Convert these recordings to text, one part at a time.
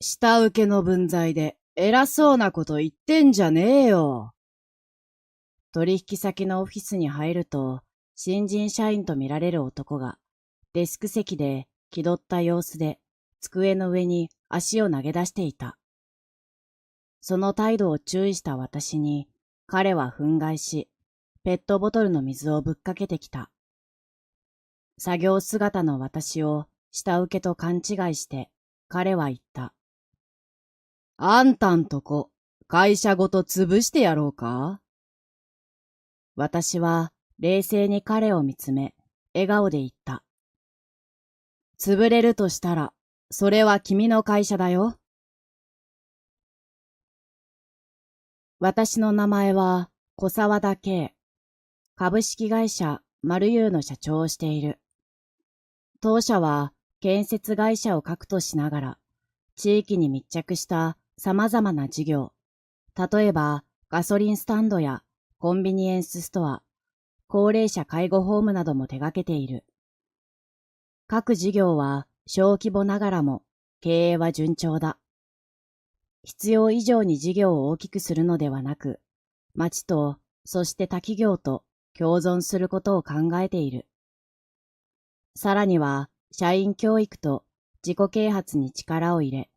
下請けの分際で偉そうなこと言ってんじゃねえよ。取引先のオフィスに入ると、新人社員とみられる男が、デスク席で気取った様子で、机の上に足を投げ出していた。その態度を注意した私に、彼は憤慨し、ペットボトルの水をぶっかけてきた。作業姿の私を下請けと勘違いして、彼は言った。あんたんとこ、会社ごと潰してやろうか？私は冷静に彼を見つめ、笑顔で言った。潰れるとしたら、それは君の会社だよ。私の名前は小沢田圭。株式会社マルユーの社長をしている。当社は建設会社を核としながら、地域に密着した様々な事業、例えばガソリンスタンドやコンビニエンスストア、高齢者介護ホームなども手掛けている。各事業は小規模ながらも経営は順調だ。必要以上に事業を大きくするのではなく、町とそして他企業と共存することを考えている。さらには社員教育と自己啓発に力を入れ、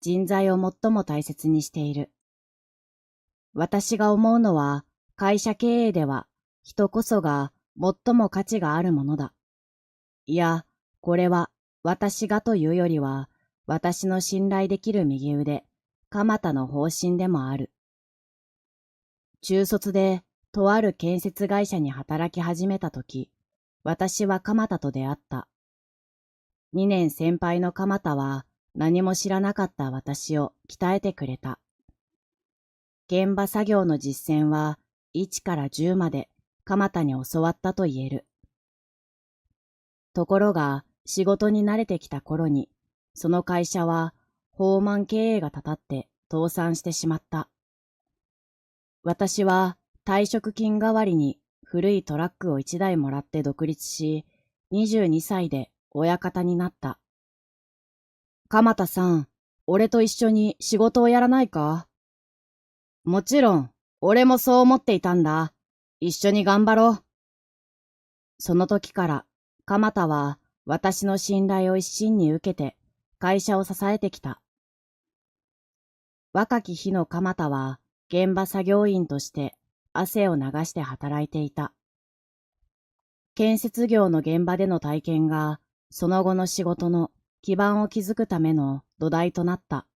人材を最も大切にしている。私が思うのは、会社経営では人こそが最も価値があるものだ。いや、これは私がというよりは、私の信頼できる右腕、鎌田の方針でもある。中卒でとある建設会社に働き始めたとき、私は鎌田と出会った。2年先輩の鎌田は何も知らなかった私を鍛えてくれた。現場作業の実践は1から10まで鎌田に教わったと言える。ところが仕事に慣れてきた頃に、その会社は放漫経営がたたって倒産してしまった。私は退職金代わりに古いトラックを1台もらって独立し、22歳で親方になった。鎌田さん、俺と一緒に仕事をやらないか？もちろん、俺もそう思っていたんだ。一緒に頑張ろう。その時から、鎌田は私の信頼を一身に受けて会社を支えてきた。若き日の鎌田は現場作業員として汗を流して働いていた。建設業の現場での体験がその後の仕事の基盤を築くための土台となった。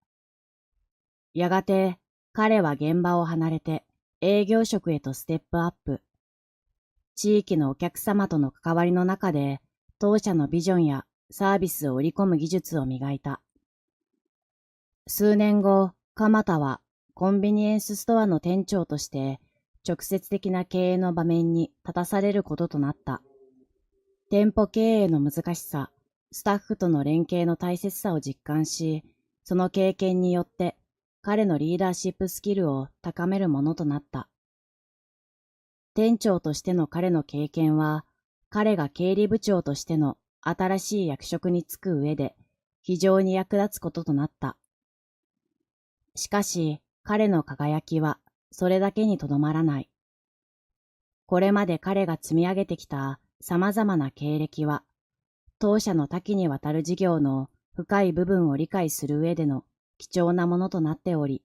やがて彼は現場を離れて営業職へとステップアップ。地域のお客様との関わりの中で当社のビジョンやサービスを売り込む技術を磨いた。数年後、鎌田はコンビニエンスストアの店長として直接的な経営の場面に立たされることとなった。店舗経営の難しさ、スタッフとの連携の大切さを実感し、その経験によって彼のリーダーシップスキルを高めるものとなった。店長としての彼の経験は、彼が経理部長としての新しい役職に就く上で非常に役立つこととなった。しかし、彼の輝きはそれだけにとどまらない。これまで彼が積み上げてきた様々な経歴は、当社の多岐にわたる事業の深い部分を理解する上での貴重なものとなっており、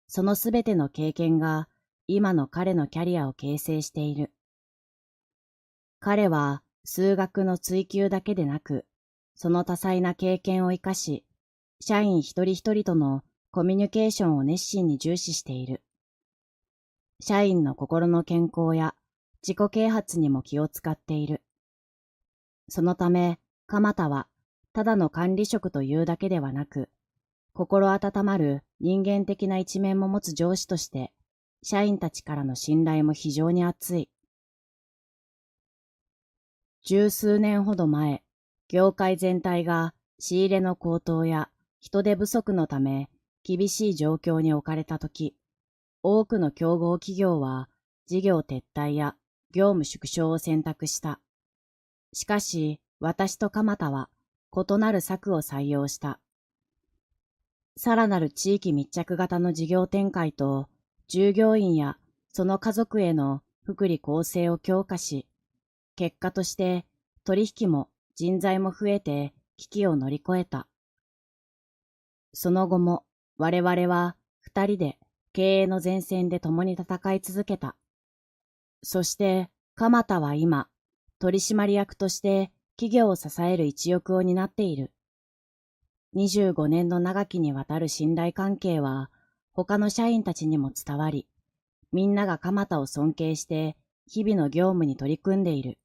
そのすべての経験が今の彼のキャリアを形成している。彼は数学の追求だけでなく、その多彩な経験を生かし、社員一人一人とのコミュニケーションを熱心に重視している。社員の心の健康や自己啓発にも気を使っている。そのため、鎌田はただの管理職というだけではなく、心温まる人間的な一面も持つ上司として、社員たちからの信頼も非常に厚い。十数年ほど前、業界全体が仕入れの高騰や人手不足のため厳しい状況に置かれたとき、多くの競合企業は事業撤退や業務縮小を選択した。しかし、私と鎌田は異なる策を採用した。さらなる地域密着型の事業展開と、従業員やその家族への福利厚生を強化し、結果として取引も人材も増えて危機を乗り越えた。その後も我々は二人で経営の前線で共に戦い続けた。そして鎌田は今、取締役として企業を支える一翼を担っている。25年の長きにわたる信頼関係は他の社員たちにも伝わり、みんなが鎌田を尊敬して日々の業務に取り組んでいる。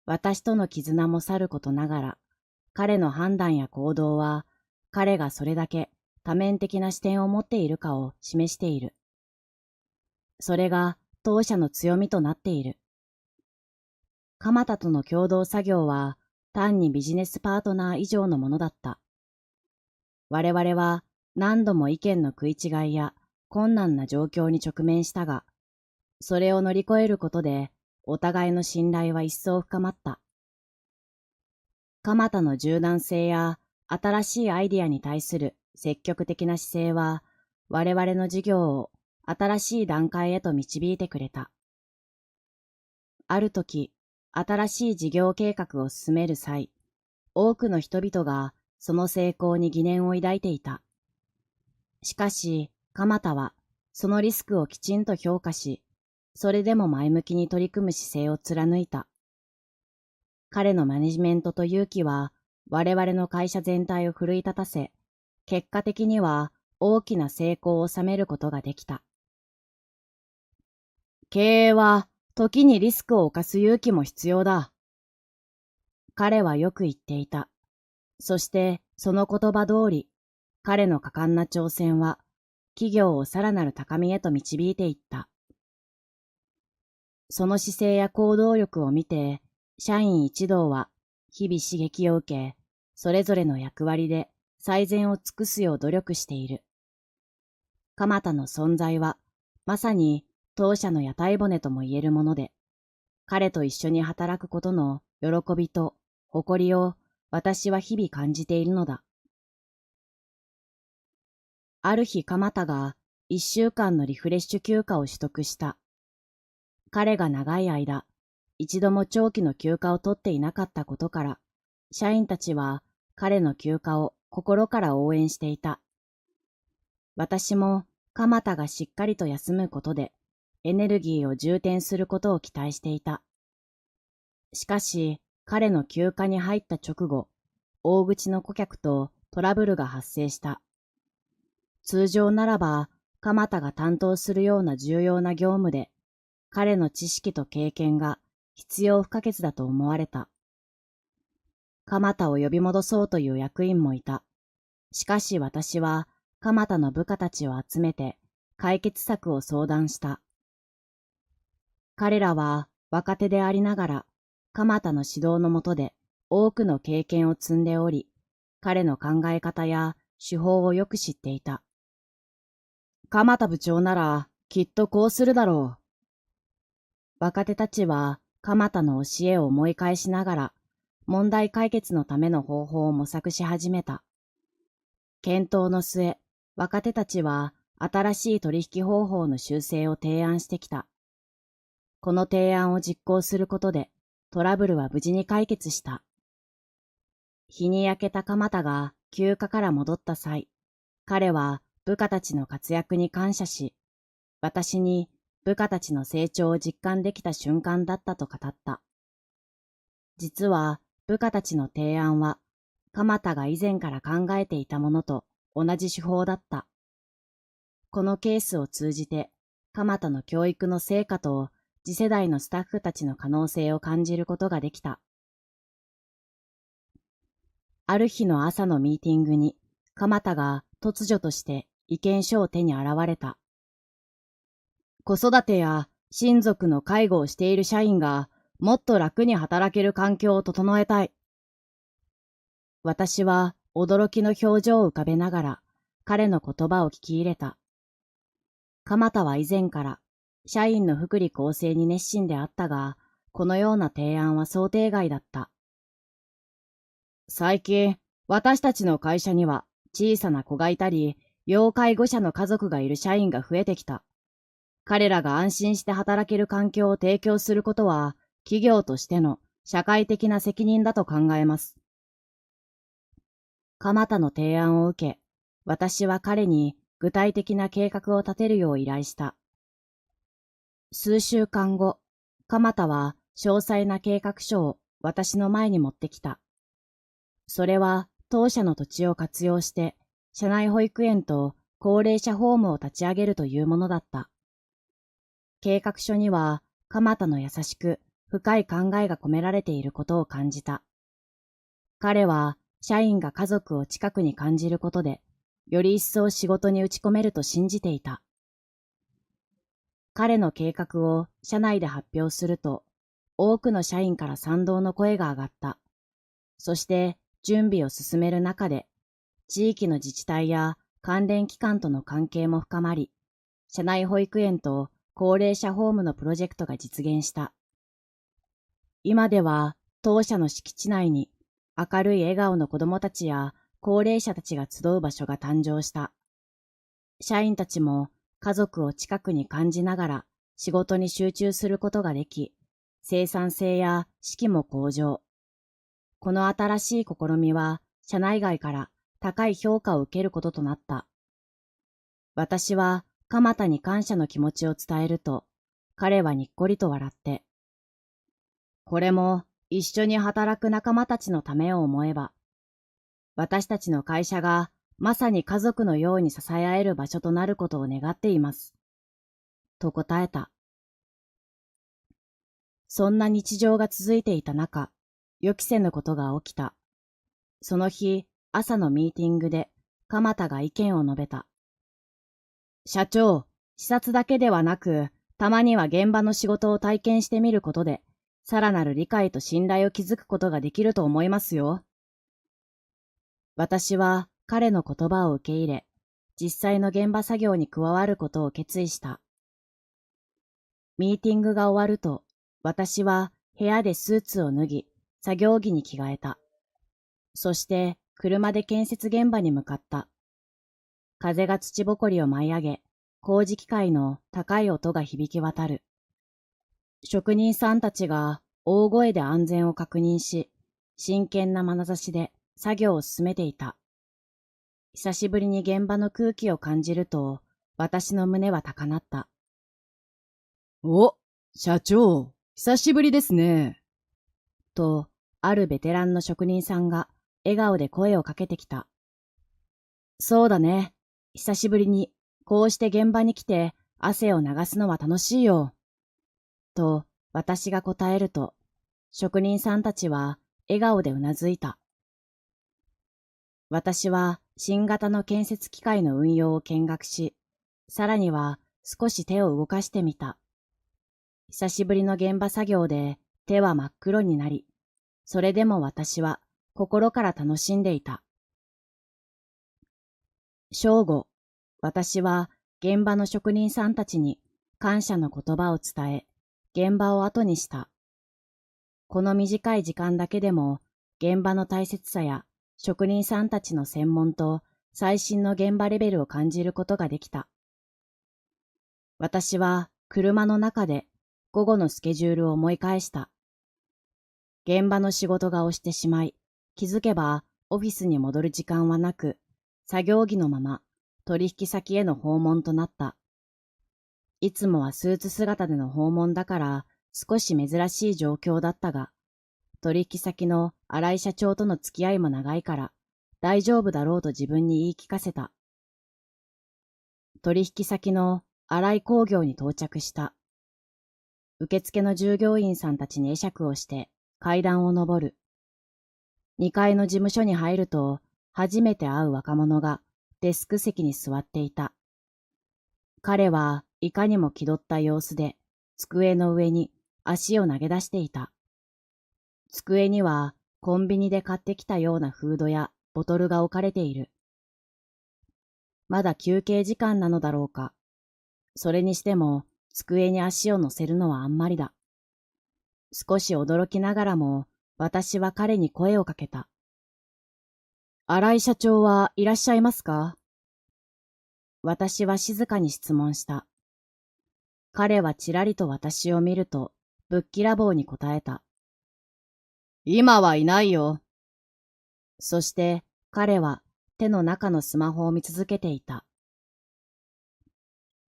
私との絆もさることながら、彼の判断や行動は、彼がそれだけ多面的な視点を持っているかを示している。それが当社の強みとなっている。鎌田との共同作業は単にビジネスパートナー以上のものだった。我々は何度も意見の食い違いや困難な状況に直面したが、それを乗り越えることでお互いの信頼は一層深まった。鎌田の柔軟性や新しいアイディアに対する積極的な姿勢は我々の事業を新しい段階へと導いてくれた。ある時、新しい事業計画を進める際、多くの人々がその成功に疑念を抱いていた。しかし、鎌田はそのリスクをきちんと評価し、それでも前向きに取り組む姿勢を貫いた。彼のマネジメントと勇気は我々の会社全体を奮い立たせ、結果的には大きな成功を収めることができた。経営は時にリスクを冒す勇気も必要だ。彼はよく言っていた。そしてその言葉通り、彼の果敢な挑戦は企業をさらなる高みへと導いていった。その姿勢や行動力を見て、社員一同は日々刺激を受け、それぞれの役割で最善を尽くすよう努力している。鎌田の存在は、まさに当社の屋台骨とも言えるもので、彼と一緒に働くことの喜びと誇りを私は日々感じているのだ。ある日鎌田が1週間のリフレッシュ休暇を取得した。彼が長い間、一度も長期の休暇を取っていなかったことから、社員たちは彼の休暇を心から応援していた。私も鎌田がしっかりと休むことで、エネルギーを充填することを期待していた。しかし、彼の休暇に入った直後、大口の顧客とトラブルが発生した。通常ならば、鎌田が担当するような重要な業務で、彼の知識と経験が必要不可欠だと思われた。鎌田を呼び戻そうという役員もいた。しかし私は鎌田の部下たちを集めて解決策を相談した。彼らは若手でありながら、鎌田の指導の下で多くの経験を積んでおり、彼の考え方や手法をよく知っていた。鎌田部長ならきっとこうするだろう。若手たちは鎌田の教えを思い返しながら問題解決のための方法を模索し始めた。検討の末、若手たちは新しい取引方法の修正を提案してきた。この提案を実行することでトラブルは無事に解決した。日に焼けた鎌田が休暇から戻った際、彼は部下たちの活躍に感謝し、私に部下たちの成長を実感できた瞬間だったと語った。実は部下たちの提案は、鎌田が以前から考えていたものと同じ手法だった。このケースを通じて、鎌田の教育の成果と次世代のスタッフたちの可能性を感じることができた。ある日の朝のミーティングに、鎌田が突如として意見書を手に現れた。子育てや親族の介護をしている社員がもっと楽に働ける環境を整えたい。私は驚きの表情を浮かべながら彼の言葉を聞き入れた。鎌田は以前から社員の福利厚生に熱心であったが、このような提案は想定外だった。最近、私たちの会社には小さな子がいたり、要介護者の家族がいる社員が増えてきた。彼らが安心して働ける環境を提供することは、企業としての社会的な責任だと考えます。鎌田の提案を受け、私は彼に具体的な計画を立てるよう依頼した。数週間後、鎌田は詳細な計画書を私の前に持ってきた。それは当社の土地を活用して、社内保育園と高齢者ホームを立ち上げるというものだった。計画書には、鎌田の優しく深い考えが込められていることを感じた。彼は、社員が家族を近くに感じることで、より一層仕事に打ち込めると信じていた。彼の計画を社内で発表すると、多くの社員から賛同の声が上がった。そして準備を進める中で、地域の自治体や関連機関との関係も深まり、社内保育園と高齢者ホームのプロジェクトが実現した。今では当社の敷地内に明るい笑顔の子供たちや高齢者たちが集う場所が誕生した。社員たちも家族を近くに感じながら仕事に集中することができ、生産性や士気も向上。この新しい試みは社内外から高い評価を受けることとなった。私は鎌田に感謝の気持ちを伝えると、彼はにっこりと笑って、これも一緒に働く仲間たちのためを思えば、私たちの会社がまさに家族のように支え合える場所となることを願っています。と答えた。そんな日常が続いていた中、予期せぬことが起きた。その日、朝のミーティングで、鎌田が意見を述べた。社長、視察だけではなく、たまには現場の仕事を体験してみることで、さらなる理解と信頼を築くことができると思いますよ。私は彼の言葉を受け入れ、実際の現場作業に加わることを決意した。ミーティングが終わると、私は部屋でスーツを脱ぎ、作業着に着替えた。そして車で建設現場に向かった。風が土ぼこりを舞い上げ、工事機械の高い音が響き渡る。職人さんたちが大声で安全を確認し、真剣な眼差しで作業を進めていた。久しぶりに現場の空気を感じると、私の胸は高鳴った。お、社長、久しぶりですね。と、あるベテランの職人さんが笑顔で声をかけてきた。そうだね。久しぶりに、こうして現場に来て汗を流すのは楽しいよ。と、私が答えると、職人さんたちは笑顔でうなずいた。私は新型の建設機械の運用を見学し、さらには少し手を動かしてみた。久しぶりの現場作業で手は真っ黒になり、それでも私は心から楽しんでいた。正午、私は現場の職人さんたちに感謝の言葉を伝え、現場を後にした。この短い時間だけでも、現場の大切さや職人さんたちの専門と最新の現場レベルを感じることができた。私は車の中で午後のスケジュールを思い返した。現場の仕事が押してしまい、気づけばオフィスに戻る時間はなく、作業着のまま取引先への訪問となった。いつもはスーツ姿での訪問だから少し珍しい状況だったが、取引先の新井社長との付き合いも長いから大丈夫だろうと自分に言い聞かせた。取引先の新井工業に到着した。受付の従業員さんたちに会釈をして階段を上る。2階の事務所に入ると初めて会う若者がデスク席に座っていた。彼はいかにも気取った様子で机の上に足を投げ出していた。机にはコンビニで買ってきたようなフードやボトルが置かれている。まだ休憩時間なのだろうか。それにしても机に足を乗せるのはあんまりだ。少し驚きながらも私は彼に声をかけた。新井社長はいらっしゃいますか？私は静かに質問した。彼はちらりと私を見ると、ぶっきらぼうに答えた。今はいないよ。そして彼は手の中のスマホを見続けていた。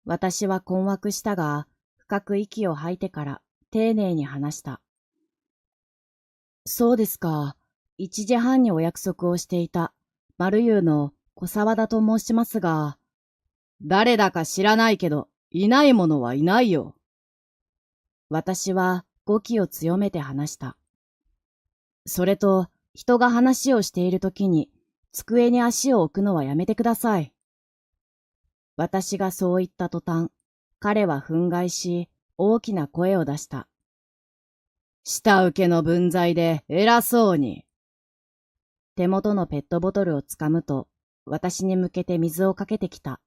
私は困惑したが、深く息を吐いてから丁寧に話した。そうですか。1時半にお約束をしていた、丸優の小沢田と申しますが。誰だか知らないけど、いないものはいないよ。私は語気を強めて話した。それと、人が話をしているときに、机に足を置くのはやめてください。私がそう言った途端、彼は憤慨し、大きな声を出した。下請けの分際で偉そうに。手元のペットボトルをつかむと、私に向けて水をかけてきた。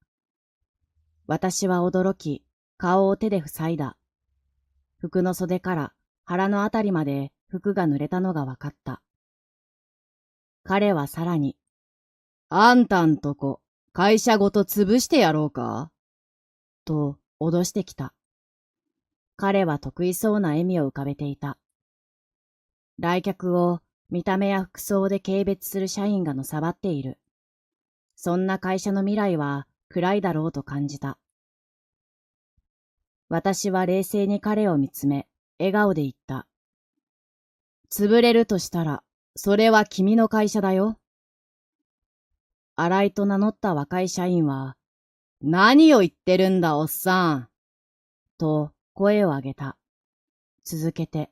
私は驚き、顔を手で塞いだ。服の袖から腹のあたりまで服が濡れたのが分かった。彼はさらに、あんたんとこ、会社ごと潰してやろうかと脅してきた。彼は得意そうな笑みを浮かべていた。来客を見た目や服装で軽蔑する社員がのさばっている。そんな会社の未来は暗いだろうと感じた。私は冷静に彼を見つめ、笑顔で言った。潰れるとしたら、それは君の会社だよ。新井と名乗った若い社員は、何を言ってるんだ、おっさん。と声を上げた。続けて、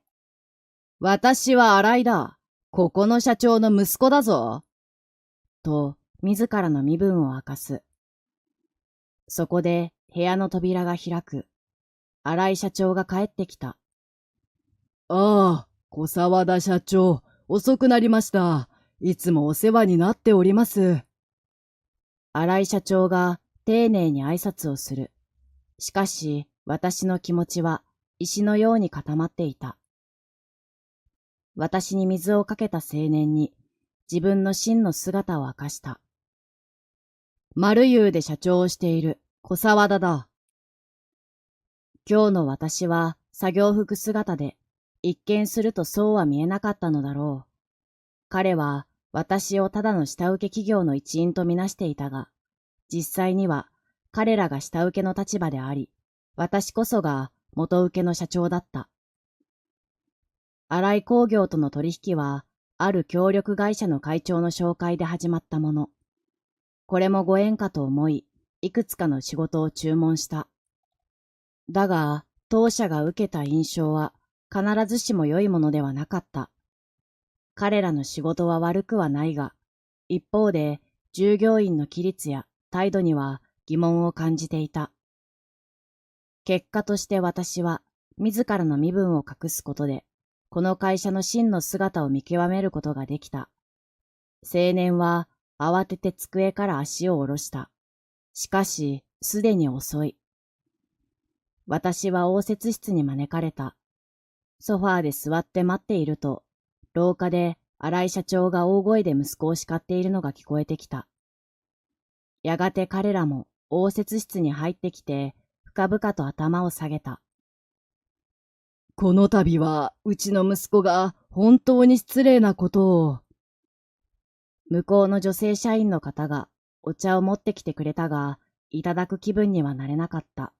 私は新井だ。ここの社長の息子だぞ。と自らの身分を明かす。そこで部屋の扉が開く。新井社長が帰ってきた。ああ、小沢田社長、遅くなりました。いつもお世話になっております。新井社長が丁寧に挨拶をする。しかし、私の気持ちは石のように固まっていた。私に水をかけた青年に自分の真の姿を明かした。丸優で社長をしている小沢田だ。今日の私は作業服姿で、一見するとそうは見えなかったのだろう。彼は私をただの下請け企業の一員とみなしていたが、実際には彼らが下請けの立場であり、私こそが元請けの社長だった。新井工業との取引は、ある協力会社の会長の紹介で始まったもの。これもご縁かと思い、いくつかの仕事を注文した。だが、当社が受けた印象は、必ずしも良いものではなかった。彼らの仕事は悪くはないが、一方で、従業員の規律や態度には疑問を感じていた。結果として私は、自らの身分を隠すことで、この会社の真の姿を見極めることができた。青年は慌てて机から足を下ろした。しかし、すでに遅い。私は応接室に招かれた。ソファーで座って待っていると、廊下で新井社長が大声で息子を叱っているのが聞こえてきた。やがて彼らも応接室に入ってきて、深々と頭を下げた。この度は、うちの息子が本当に失礼なことを。向こうの女性社員の方がお茶を持ってきてくれたが、いただく気分にはなれなかった。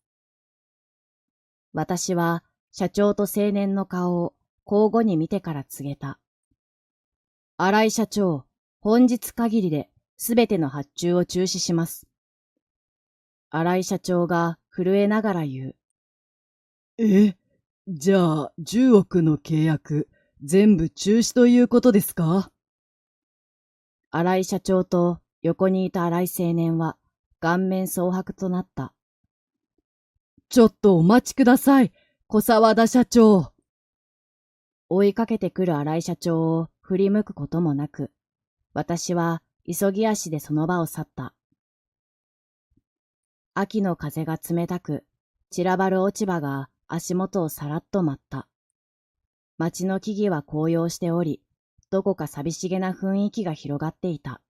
私は社長と青年の顔を交互に見てから告げた。新井社長、本日限りで全ての発注を中止します。新井社長が震えながら言う。じゃあ10億の契約、全部中止ということですか？新井社長と横にいた新井青年は顔面蒼白となった。ちょっとお待ちください、小沢田社長。追いかけてくる新井社長を振り向くこともなく、私は急ぎ足でその場を去った。秋の風が冷たく、散らばる落ち葉が足元をさらっと舞った。街の木々は紅葉しており、どこか寂しげな雰囲気が広がっていた。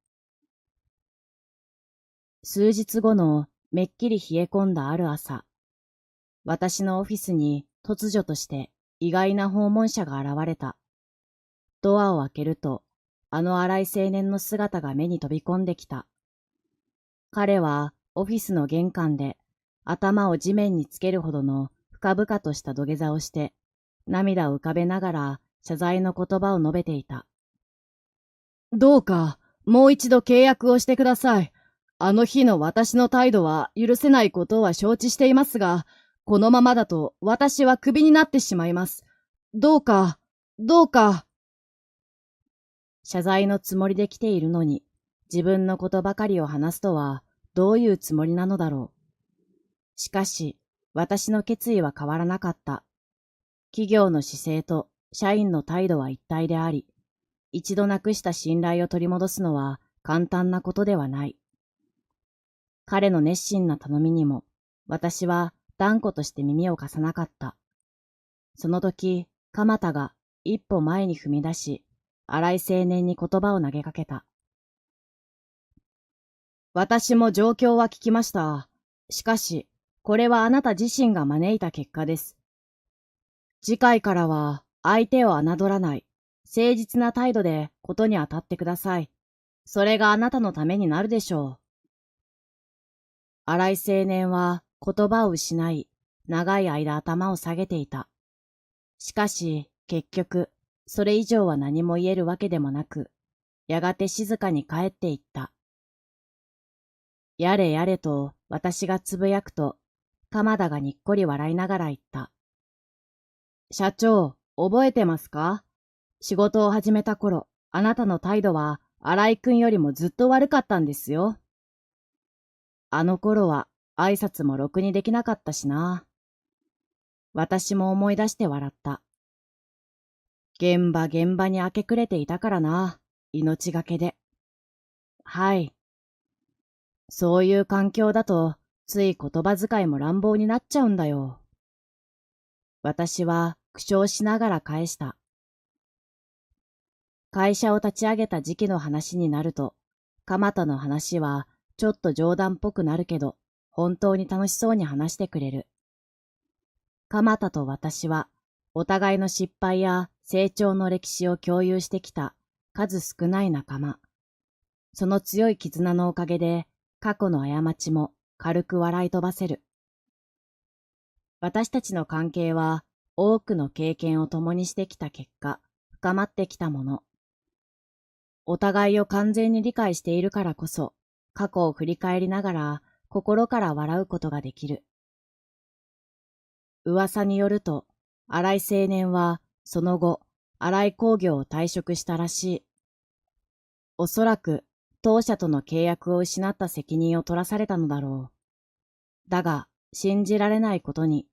数日後のめっきり冷え込んだある朝、私のオフィスに突如として意外な訪問者が現れた。ドアを開けると、あの荒い青年の姿が目に飛び込んできた。彼はオフィスの玄関で頭を地面につけるほどの深々とした土下座をして、涙を浮かべながら謝罪の言葉を述べていた。どうか、もう一度契約をしてください。あの日の私の態度は許せないことは承知していますが、このままだと私はクビになってしまいます。どうか、どうか。謝罪のつもりで来ているのに、自分のことばかりを話すとはどういうつもりなのだろう。しかし、私の決意は変わらなかった。企業の姿勢と社員の態度は一体であり、一度なくした信頼を取り戻すのは簡単なことではない。彼の熱心な頼みにも、私は断固として耳を貸さなかった。その時、鎌田が一歩前に踏み出し、荒い青年に言葉を投げかけた。私も状況は聞きました。しかし、これはあなた自身が招いた結果です。次回からは相手を侮らない、誠実な態度でことに当たってください。それがあなたのためになるでしょう。荒い青年は言葉を失い、長い間頭を下げていた。しかし、結局、それ以上は何も言えるわけでもなく、やがて静かに帰っていった。やれやれと私がつぶやくと、鎌田がにっこり笑いながら言った。社長、覚えてますか？仕事を始めた頃、あなたの態度は新井くんよりもずっと悪かったんですよ。あの頃は挨拶もろくにできなかったしな。私も思い出して笑った。現場に明け暮れていたからな。命がけで。はい。そういう環境だと、つい言葉遣いも乱暴になっちゃうんだよ。私は苦笑しながら返した。会社を立ち上げた時期の話になると、鎌田の話はちょっと冗談っぽくなるけど、本当に楽しそうに話してくれる。鎌田と私は、お互いの失敗や成長の歴史を共有してきた数少ない仲間。その強い絆のおかげで、過去の過ちも軽く笑い飛ばせる。私たちの関係は多くの経験を共にしてきた結果、深まってきたもの。お互いを完全に理解しているからこそ、過去を振り返りながら心から笑うことができる。噂によると、荒井青年はその後、荒井工業を退職したらしい。おそらく、当社との契約を失った責任を取らされたのだろう。だが、信じられないことに、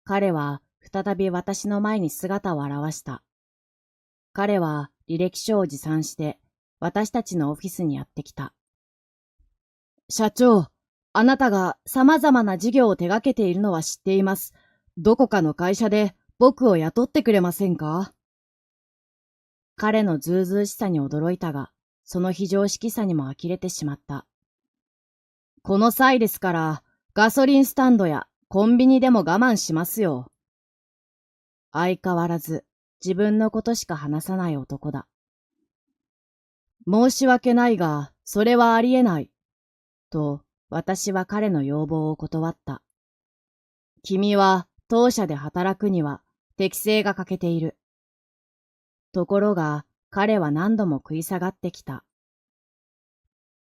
彼は再び私の前に姿を現した。彼は履歴書を持参して、私たちのオフィスにやってきた。社長、あなたが様々な事業を手掛けているのは知っています。どこかの会社で僕を雇ってくれませんか？彼のずうずうしさに驚いたが、その非常識さにも呆れてしまった。この際ですから、ガソリンスタンドやコンビニでも我慢しますよ。相変わらず自分のことしか話さない男だ。申し訳ないが、それはありえない。と、私は彼の要望を断った。君は当社で働くには適性が欠けている。ところが、彼は何度も食い下がってきた。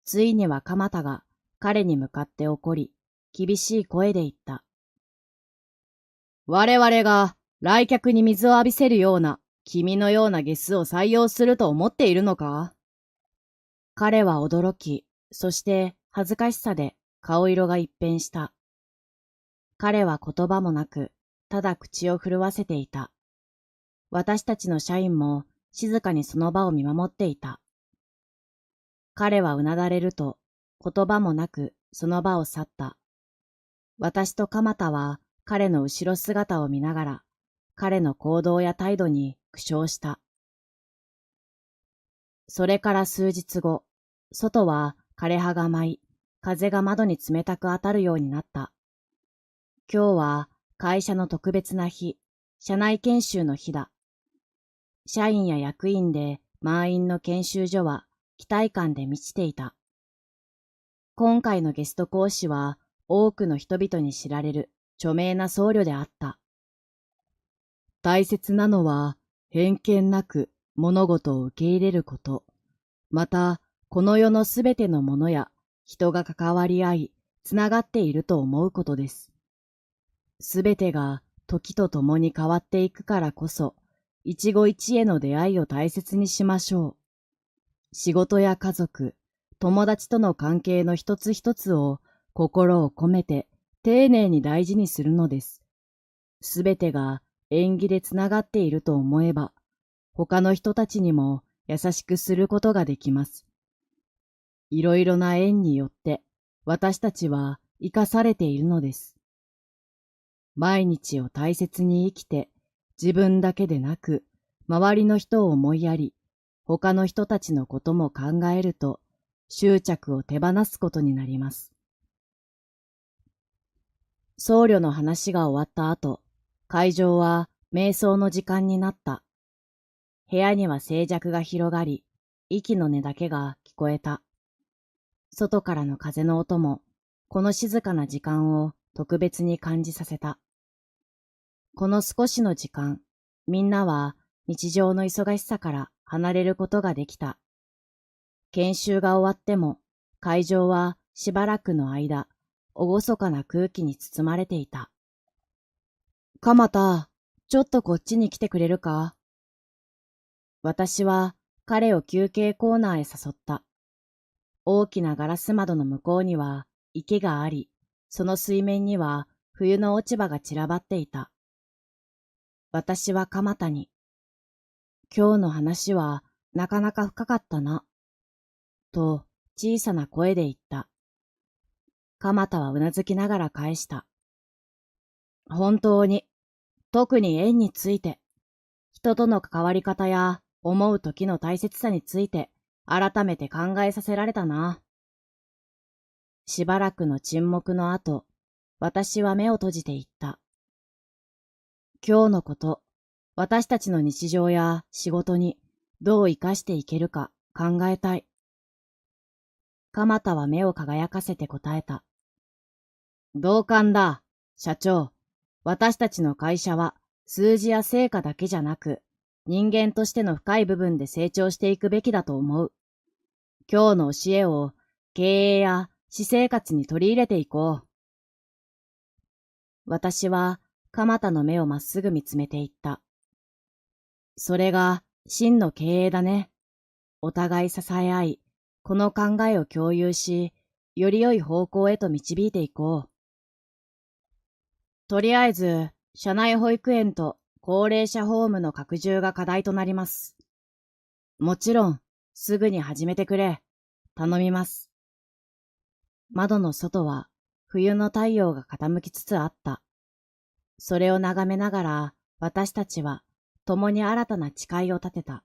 ついには鎌田が彼に向かって怒り、厳しい声で言った。我々が来客に水を浴びせるような君のようなゲスを採用すると思っているのか？彼は驚き、そして恥ずかしさで顔色が一変した。彼は言葉もなく、ただ口を震わせていた。私たちの社員も静かにその場を見守っていた。彼はうなだれると、言葉もなくその場を去った。私と鎌田は彼の後ろ姿を見ながら、彼の行動や態度に苦笑した。それから数日後、外は枯れ葉が舞い、風が窓に冷たく当たるようになった。今日は会社の特別な日、社内研修の日だ。社員や役員で満員の研修所は期待感で満ちていた。今回のゲスト講師は多くの人々に知られる著名な僧侶であった。大切なのは偏見なく物事を受け入れること。また、この世のすべてのものや人が関わり合い、つながっていると思うことです。すべてが時とともに変わっていくからこそ、一期一会の出会いを大切にしましょう。仕事や家族、友達との関係の一つ一つを心を込めて丁寧に大事にするのです。すべてが縁起でつながっていると思えば、他の人たちにも優しくすることができます。いろいろな縁によって私たちは生かされているのです。毎日を大切に生きて、自分だけでなく、周りの人を思いやり、他の人たちのことも考えると、執着を手放すことになります。僧侶の話が終わった後、会場は瞑想の時間になった。部屋には静寂が広がり、息の根だけが聞こえた。外からの風の音も、この静かな時間を特別に感じさせた。この少しの時間、みんなは日常の忙しさから離れることができた。研修が終わっても、会場はしばらくの間、厳かな空気に包まれていた。鎌田、ちょっとこっちに来てくれるか？私は彼を休憩コーナーへ誘った。大きなガラス窓の向こうには池があり、その水面には冬の落ち葉が散らばっていた。私は鎌田に、今日の話はなかなか深かったな、と小さな声で言った。鎌田はうなずきながら返した。本当に、特に縁について、人との関わり方や思う時の大切さについて改めて考えさせられたな。しばらくの沈黙の後、私は目を閉じて言った。今日のこと、私たちの日常や仕事にどう生かしていけるか考えたい。鎌田は目を輝かせて答えた。同感だ、社長。私たちの会社は数字や成果だけじゃなく、人間としての深い部分で成長していくべきだと思う。今日の教えを経営や私生活に取り入れていこう。私は鎌田の目をまっすぐ見つめていった。それが真の経営だね。お互い支え合い、この考えを共有し、より良い方向へと導いていこう。とりあえず、社内保育園と高齢者ホームの拡充が課題となります。もちろん、すぐに始めてくれ。頼みます。窓の外は冬の太陽が傾きつつあった。それを眺めながら私たちは共に新たな誓いを立てた。